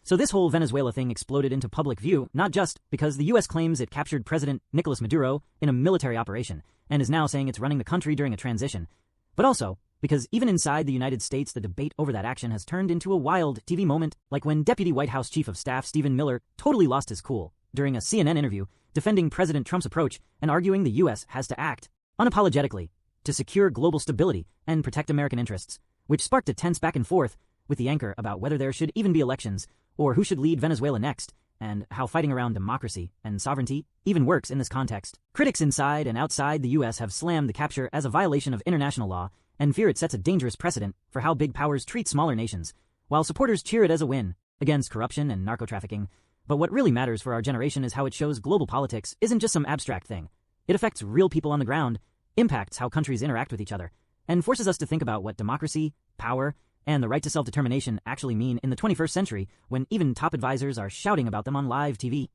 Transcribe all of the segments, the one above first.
So this whole Venezuela thing exploded into public view, not just because the U.S. claims it captured President Nicolas Maduro in a military operation and is now saying it's running the country during a transition, but also because even inside the United States, the debate over that action has turned into a wild TV moment, like when Deputy White House Chief of Staff Stephen Miller totally lost his cool during a CNN interview defending President Trump's approach and arguing the U.S. has to act unapologetically to secure global stability and protect American interests, which sparked a tense back and forth with the anchor about whether there should even be elections or who should lead Venezuela next, and how fighting around democracy and sovereignty even works in this context. Critics inside and outside the U.S. have slammed the capture as a violation of international law and fear it sets a dangerous precedent for how big powers treat smaller nations, while supporters cheer it as a win against corruption and narco-trafficking. But what really matters for our generation is how it shows global politics isn't just some abstract thing. It affects real people on the ground, impacts how countries interact with each other, and forces us to think about what democracy, power, and the right to self-determination actually mean in the 21st century when even top advisors are shouting about them on live TV.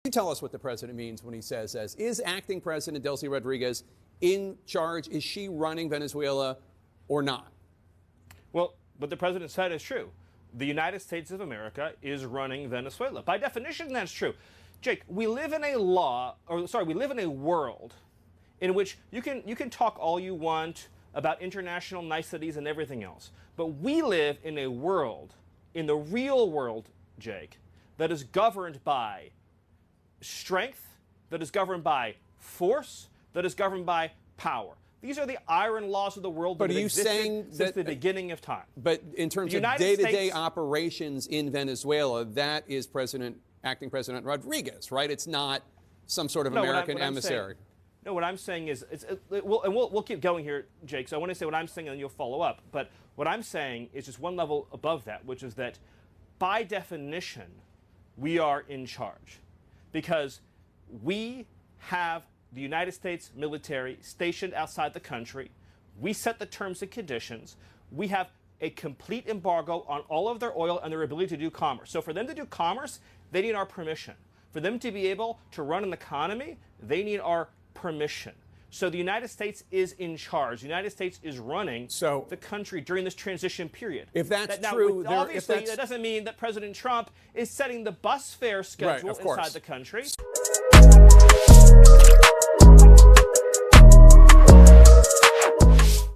You tell us what the president means when he says, is acting President Delcy Rodriguez in charge? Is she running Venezuela or not? Well, what the president said is true. The United States of America is running Venezuela. By definition, that's true. Jake, we live in a world in which you can talk all you want about international niceties and everything else. But we live in a world, in the real world, Jake, that is governed by strength, that is governed by force, that is governed by power. These are the iron laws of the world that have existed since the beginning of time. But in terms of day-to-day operations in Venezuela, that is acting President Rodriguez, right? It's not some sort of American emissary. No, what I'm saying is, we'll keep going here, Jake, so I want to say what I'm saying and then you'll follow up. But what I'm saying is just one level above that, which is that by definition, we are in charge. Because we have the United States military stationed outside the country. We set the terms and conditions. We have a complete embargo on all of their oil and their ability to do commerce. So for them to do commerce, they need our permission. For them to be able to run an economy, they need our permission. So the United States is in charge. The United States is running the country during this transition period. If that's true, obviously that doesn't mean that President Trump is setting the bus fare schedule inside the country.